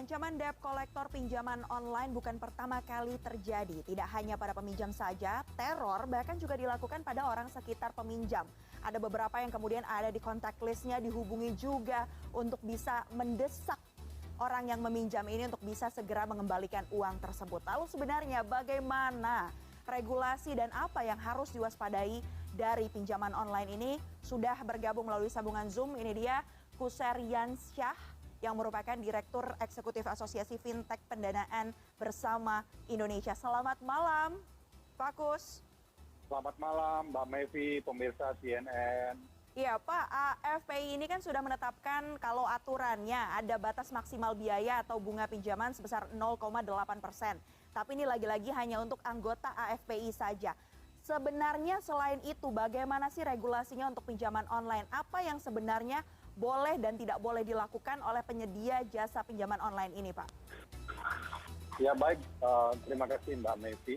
Ancaman debt collector pinjaman online bukan pertama kali terjadi. Tidak hanya pada peminjam saja, teror bahkan juga dilakukan pada orang sekitar peminjam. Ada beberapa yang kemudian ada di kontak listnya, dihubungi juga untuk bisa mendesak orang yang meminjam ini untuk bisa segera mengembalikan uang tersebut. Lalu sebenarnya bagaimana regulasi dan apa yang harus diwaspadai dari pinjaman online ini? Sudah bergabung melalui sambungan Zoom, ini dia Kuser Yansyah yang merupakan Direktur Eksekutif Asosiasi Fintech Pendanaan Bersama Indonesia. Selamat malam, Pak Kus. Selamat malam, Mbak Mevi, pemirsa CNN. Iya, Pak, AFPI ini kan sudah menetapkan kalau aturannya ada batas maksimal biaya atau bunga pinjaman sebesar 0,8%. Tapi ini lagi-lagi hanya untuk anggota AFPI saja. Sebenarnya selain itu, bagaimana sih regulasinya untuk pinjaman online? Apa yang sebenarnya boleh dan tidak boleh dilakukan oleh penyedia jasa pinjaman online ini, Pak? Ya baik, terima kasih Mbak Mevi.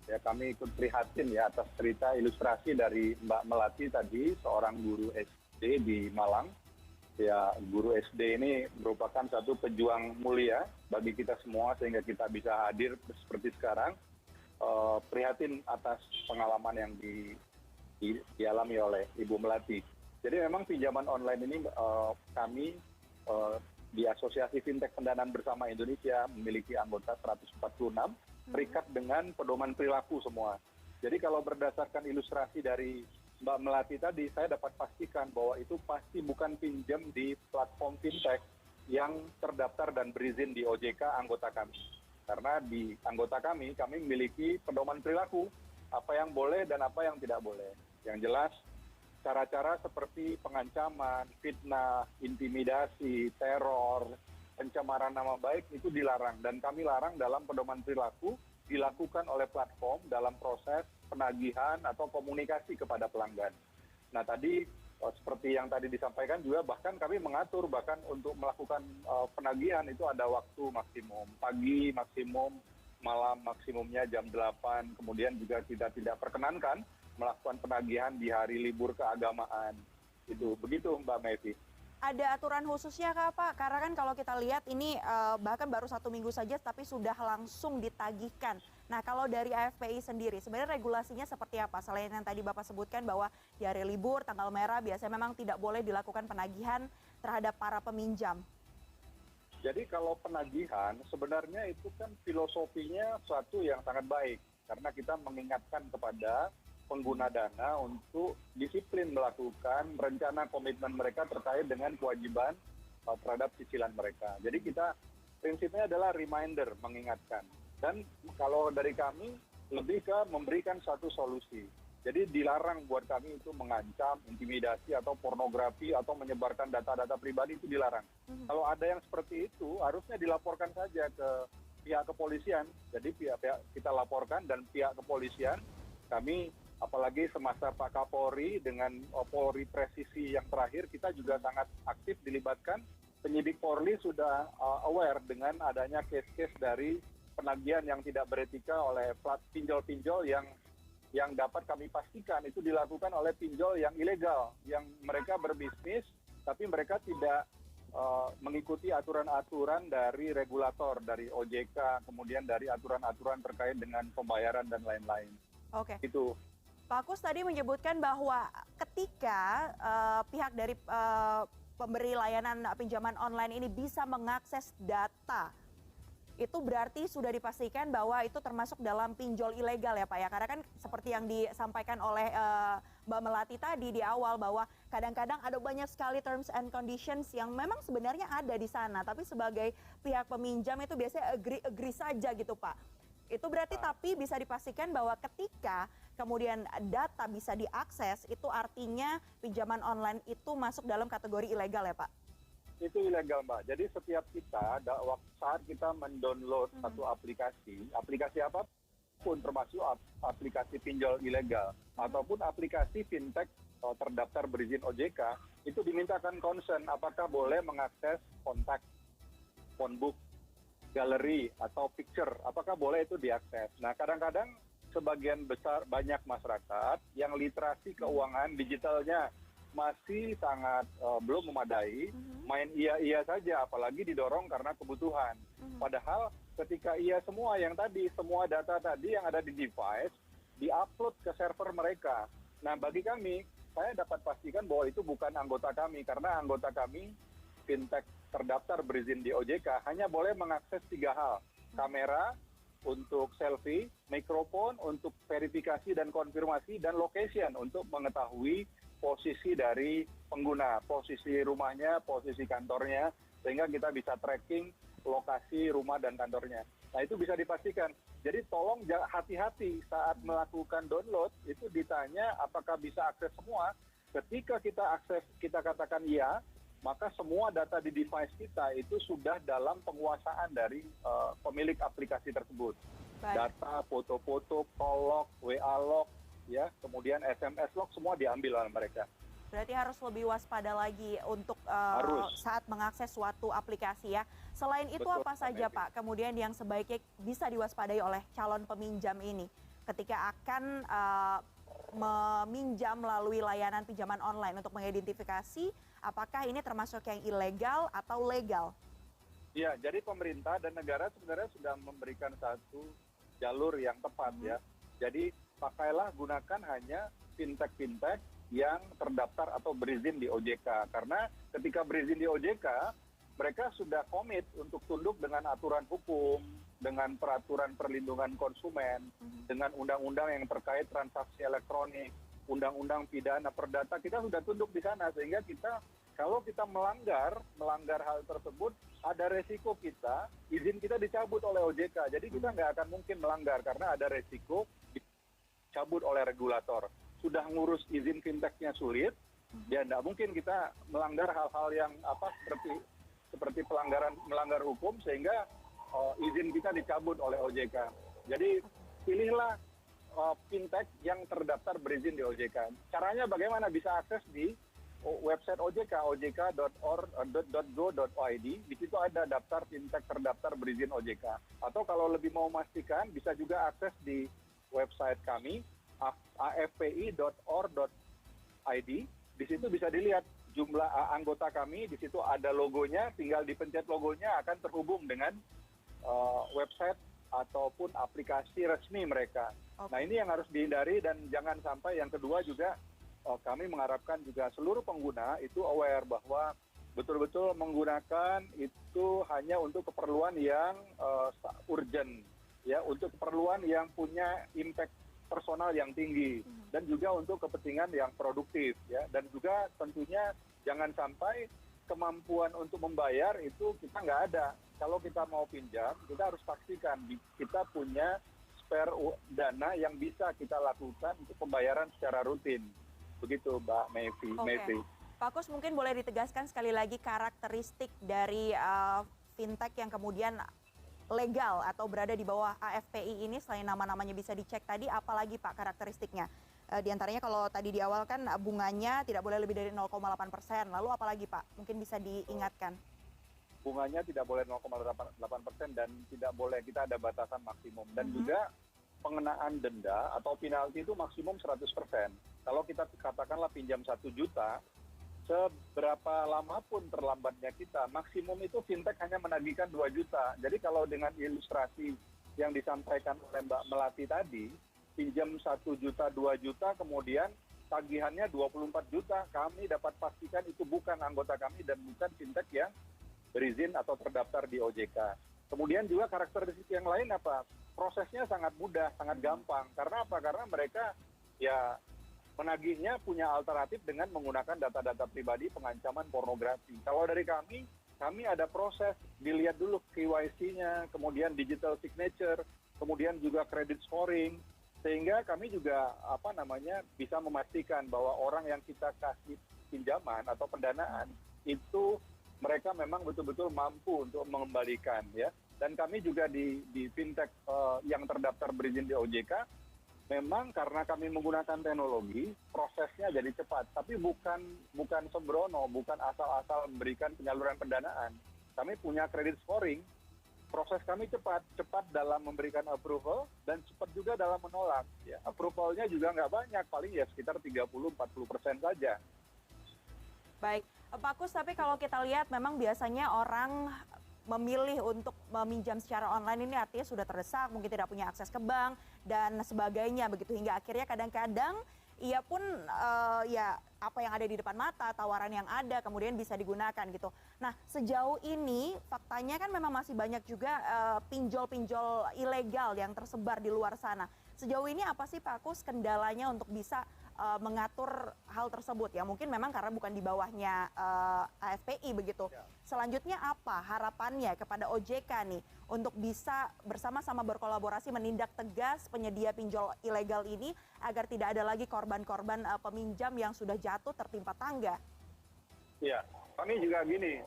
Ya kami ikut prihatin ya atas cerita ilustrasi dari Mbak Melati tadi, seorang guru SD di Malang. Ya guru SD ini merupakan satu pejuang mulia bagi kita semua sehingga kita bisa hadir seperti sekarang. Prihatin atas pengalaman yang dialami oleh Ibu Melati. Jadi memang pinjaman online ini kami di Asosiasi Fintech Pendanaan Bersama Indonesia memiliki anggota 146, terikat dengan pedoman perilaku semua. Jadi kalau berdasarkan ilustrasi dari Mbak Melati tadi, saya dapat pastikan bahwa itu pasti bukan pinjam di platform fintech yang terdaftar dan berizin di OJK anggota kami. Karena di anggota kami memiliki pedoman perilaku, apa yang boleh dan apa yang tidak boleh. Yang jelas, cara-cara seperti pengancaman, fitnah, intimidasi, teror, pencemaran nama baik itu dilarang. Dan kami larang dalam pedoman perilaku dilakukan oleh platform dalam proses penagihan atau komunikasi kepada pelanggan. Nah tadi seperti yang tadi disampaikan juga bahkan kami mengatur bahkan untuk melakukan penagihan itu ada waktu maksimum. Pagi maksimum, malam maksimumnya jam 8, kemudian juga kita tidak perkenankan melakukan penagihan di hari libur keagamaan. Itu begitu Mbak Mevi. Ada aturan khususnya kah, Pak? Karena kan kalau kita lihat ini bahkan baru 1 minggu saja tapi sudah langsung ditagihkan. Nah kalau dari AFPI sendiri sebenarnya regulasinya seperti apa? Selain yang tadi Bapak sebutkan bahwa di hari libur, tanggal merah biasanya memang tidak boleh dilakukan penagihan terhadap para peminjam. Jadi kalau penagihan sebenarnya itu kan filosofinya suatu yang sangat baik. Karena kita mengingatkan kepada pengguna dana untuk disiplin melakukan rencana komitmen mereka terkait dengan kewajiban terhadap cicilan mereka. Jadi kita prinsipnya adalah reminder, mengingatkan. Dan kalau dari kami lebih ke memberikan satu solusi. Jadi dilarang buat kami itu mengancam, intimidasi atau pornografi atau menyebarkan data-data pribadi itu dilarang. Kalau ada yang seperti itu harusnya dilaporkan saja ke pihak kepolisian. Jadi pihak kita laporkan dan pihak kepolisian kami apalagi semasa Pak Kapolri dengan Polri presisi yang terakhir kita juga sangat aktif dilibatkan. Penyidik Polri sudah aware dengan adanya case-case dari penagihan yang tidak beretika oleh pinjol-pinjol yang dapat kami pastikan itu dilakukan oleh pinjol yang ilegal, yang mereka berbisnis tapi mereka tidak mengikuti aturan-aturan dari regulator, dari OJK, kemudian dari aturan-aturan terkait dengan pembayaran dan lain-lain. Oke. Itu. Pak Kus tadi menyebutkan bahwa ketika pihak dari pemberi layanan pinjaman online ini bisa mengakses data, itu berarti sudah dipastikan bahwa itu termasuk dalam pinjol ilegal ya Pak ya? Karena kan seperti yang disampaikan oleh Mbak Melati tadi di awal bahwa kadang-kadang ada banyak sekali terms and conditions yang memang sebenarnya ada di sana, tapi sebagai pihak peminjam itu biasanya agree saja gitu Pak. Itu berarti tapi bisa dipastikan bahwa ketika kemudian data bisa diakses, itu artinya pinjaman online itu masuk dalam kategori ilegal ya Pak? Itu ilegal Mbak. Jadi setiap kita, saat kita mendownload satu aplikasi apapun termasuk aplikasi pinjol ilegal, ataupun aplikasi fintech terdaftar berizin OJK, itu dimintakan consent apakah boleh mengakses kontak, phonebook, galeri, atau picture, apakah boleh itu diakses. Nah kadang-kadang sebagian besar banyak masyarakat yang literasi keuangan digitalnya masih sangat belum memadai, main iya-iya saja, apalagi didorong karena kebutuhan. Padahal ketika iya semua yang tadi, semua data tadi yang ada di device, di-upload ke server mereka. Nah, bagi kami, saya dapat pastikan bahwa itu bukan anggota kami, karena anggota kami, fintech terdaftar berizin di OJK, hanya boleh mengakses 3 hal. Kamera untuk selfie, mikrofon untuk verifikasi dan konfirmasi, dan location untuk mengetahui posisi dari pengguna, posisi rumahnya, posisi kantornya, sehingga kita bisa tracking lokasi rumah dan kantornya. Nah, itu bisa dipastikan. Jadi tolong hati-hati saat melakukan download, itu ditanya apakah bisa akses semua. Ketika kita akses, kita katakan iya, maka semua data di device kita itu sudah dalam penguasaan dari pemilik aplikasi tersebut. Baik. Data, foto-foto, call log, WA log, ya, kemudian SMS log, semua diambil oleh mereka. Berarti harus lebih waspada lagi untuk saat mengakses suatu aplikasi ya. Selain itu Betul, apa saja Pak kemudian yang sebaiknya bisa diwaspadai oleh calon peminjam ini ketika akan meminjam melalui layanan pinjaman online untuk mengidentifikasi apakah ini termasuk yang ilegal atau legal? Ya, jadi pemerintah dan negara sebenarnya sudah memberikan satu jalur yang tepat ya. Jadi pakailah, gunakan hanya fintech-fintech yang terdaftar atau berizin di OJK. Karena ketika berizin di OJK, mereka sudah komit untuk tunduk dengan aturan hukum, dengan peraturan perlindungan konsumen, dengan undang-undang yang terkait transaksi elektronik, undang-undang pidana perdata, kita sudah tunduk di sana. Sehingga kita, kalau kita melanggar hal tersebut, ada resiko kita, izin kita dicabut oleh OJK. Jadi kita nggak akan mungkin melanggar karena ada resiko dicabut oleh regulator. Sudah ngurus izin fintechnya sulit, ya nggak mungkin kita melanggar hal-hal yang seperti melanggar hukum sehingga izin kita dicabut oleh OJK. Jadi pilihlah fintech yang terdaftar berizin di OJK. Caranya bagaimana? Bisa akses di website OJK, ojk.go.id. Di situ ada daftar fintech terdaftar berizin OJK. Atau kalau lebih mau memastikan, bisa juga akses di website kami, afpi.or.id. Di situ bisa dilihat jumlah anggota kami, di situ ada logonya, tinggal dipencet logonya akan terhubung dengan website ataupun aplikasi resmi mereka. Nah, ini yang harus dihindari, dan jangan sampai yang kedua juga kami mengharapkan juga seluruh pengguna itu aware bahwa betul-betul menggunakan itu hanya untuk keperluan yang urgent, ya, untuk keperluan yang punya impact personal yang tinggi, dan juga untuk kepentingan yang produktif, ya, dan juga tentunya jangan sampai kemampuan untuk membayar itu kita nggak ada. Kalau kita mau pinjam, kita harus pastikan kita punya spare dana yang bisa kita lakukan untuk pembayaran secara rutin. Begitu Mbak Mevri. Pak Kus, mungkin boleh ditegaskan sekali lagi karakteristik dari fintech yang kemudian legal atau berada di bawah AFPI ini, selain nama-namanya bisa dicek tadi, apalagi Pak karakteristiknya? Di antaranya kalau tadi di awal kan bunganya tidak boleh lebih dari 0,8%, lalu apalagi Pak? Mungkin bisa diingatkan. Bunganya tidak boleh 0,8% dan tidak boleh, kita ada batasan maksimum. Dan juga pengenaan denda atau penalti itu maksimum 100%. Kalau kita katakanlah pinjam 1 juta, seberapa lama pun terlambatnya kita, maksimum itu fintech hanya menagihkan 2 juta. Jadi kalau dengan ilustrasi yang disampaikan oleh Mbak Melati tadi, pinjam 1 juta, 2 juta, kemudian tagihannya 24 juta, kami dapat pastikan itu bukan anggota kami dan bukan fintech yang berizin atau terdaftar di OJK. Kemudian juga karakteristik yang lain apa? Prosesnya sangat mudah, sangat gampang. Karena apa? Karena mereka ya menagihnya punya alternatif dengan menggunakan data-data pribadi pengancaman pornografi. Kalau dari kami ada proses, dilihat dulu KYC-nya, kemudian digital signature, kemudian juga credit scoring, sehingga kami juga bisa memastikan bahwa orang yang kita kasih pinjaman atau pendanaan itu mereka memang betul-betul mampu untuk mengembalikan, ya. Dan kami juga di fintech yang terdaftar berizin di OJK, memang karena kami menggunakan teknologi, prosesnya jadi cepat. Tapi bukan sembrono, bukan asal-asal memberikan penyaluran pendanaan. Kami punya credit scoring, proses kami cepat dalam memberikan approval dan cepat juga dalam menolak. Ya, approvalnya juga nggak banyak, paling ya sekitar 30-40% saja. Baik, Pak Kus, tapi kalau kita lihat memang biasanya orang memilih untuk meminjam secara online ini artinya sudah terdesak, mungkin tidak punya akses ke bank dan sebagainya begitu hingga akhirnya kadang-kadang ia pun ya apa yang ada di depan mata, tawaran yang ada kemudian bisa digunakan gitu. Nah, sejauh ini faktanya kan memang masih banyak juga pinjol-pinjol ilegal yang tersebar di luar sana. Sejauh ini apa sih Pak Kus kendalanya untuk bisa mengatur hal tersebut ya? Mungkin memang karena bukan di bawahnya AFPI begitu. Ya. Selanjutnya apa harapannya kepada OJK nih untuk bisa bersama-sama berkolaborasi menindak tegas penyedia pinjol ilegal ini agar tidak ada lagi korban-korban peminjam yang sudah jatuh tertimpa tangga? Iya, kami juga gini,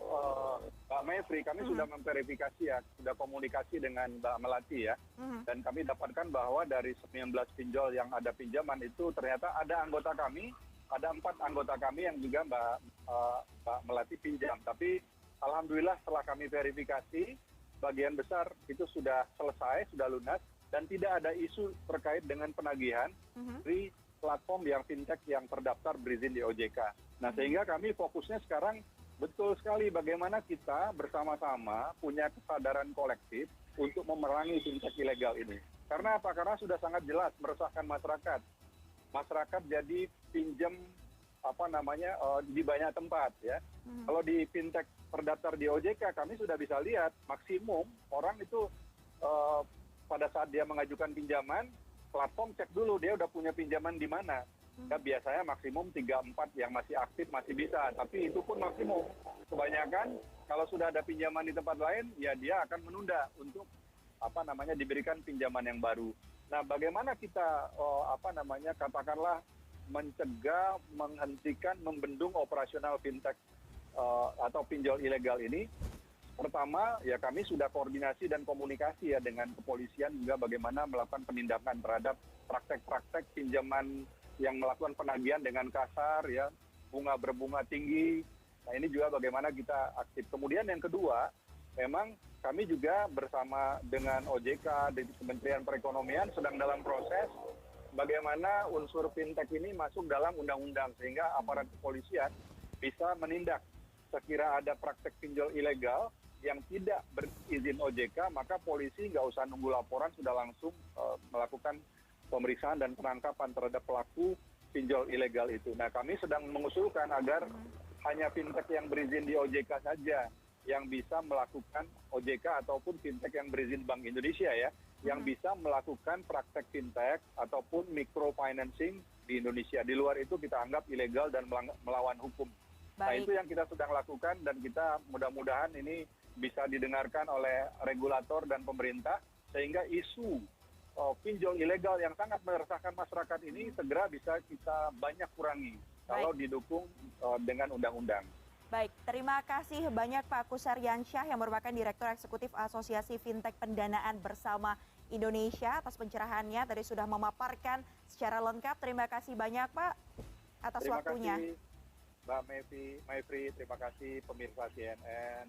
Mbak Mevri, kami sudah memverifikasi ya, sudah komunikasi dengan Mbak Melati ya, dan kami dapatkan bahwa dari 19 pinjol yang ada pinjaman itu ternyata ada anggota kami, ada 4 anggota kami yang juga Mbak Melati pinjam. Tapi alhamdulillah setelah kami verifikasi, bagian besar itu sudah selesai, sudah lunas, dan tidak ada isu terkait dengan penagihan dari platform yang fintech yang terdaftar berizin di OJK. Nah, sehingga kami fokusnya sekarang betul sekali bagaimana kita bersama-sama punya kesadaran kolektif untuk memerangi fintech ilegal ini. Karena apa? Karena sudah sangat jelas meresahkan masyarakat. Masyarakat jadi pinjam di banyak tempat ya. Kalau di fintech terdaftar di OJK kami sudah bisa lihat maksimum orang itu pada saat dia mengajukan pinjaman, platform cek dulu dia udah punya pinjaman di mana. Ya, biasanya maksimum 3-4 yang masih aktif masih bisa, tapi itu pun maksimum. Kebanyakan kalau sudah ada pinjaman di tempat lain, ya dia akan menunda untuk diberikan pinjaman yang baru. Nah, bagaimana kita katakanlah mencegah, menghentikan, membendung operasional fintech atau pinjol ilegal ini? Pertama, ya kami sudah koordinasi dan komunikasi ya dengan kepolisian juga bagaimana melakukan penindakan terhadap praktek-praktek pinjaman yang melakukan penagihan dengan kasar, ya bunga berbunga tinggi. Nah, ini juga bagaimana kita aktif. Kemudian yang kedua, memang kami juga bersama dengan OJK dan Kementerian Perekonomian sedang dalam proses bagaimana unsur fintech ini masuk dalam undang-undang sehingga aparat kepolisian bisa menindak. Sekira ada praktek pinjol ilegal yang tidak berizin OJK, maka polisi nggak usah nunggu laporan, sudah langsung melakukan pemeriksaan dan penangkapan terhadap pelaku pinjol ilegal itu. Nah, kami sedang mengusulkan agar hanya fintech yang berizin di OJK saja yang bisa melakukan OJK ataupun fintech yang berizin Bank Indonesia ya, yang bisa melakukan praktek fintech ataupun microfinancing di Indonesia. Di luar itu kita anggap ilegal dan melawan hukum. Nah, itu yang kita sedang lakukan dan kita mudah-mudahan ini bisa didengarkan oleh regulator dan pemerintah sehingga isu pinjol ilegal yang sangat meresahkan masyarakat ini segera bisa kita banyak kurangi kalau didukung dengan undang-undang. Baik, terima kasih banyak Pak Kusaryansyah yang merupakan Direktur Eksekutif Asosiasi Fintech Pendanaan Bersama Indonesia atas pencerahannya. Tadi sudah memaparkan secara lengkap. Terima kasih banyak Pak atas waktunya. Terima kasih Mbak Mevri, terima kasih pemirsa CNN.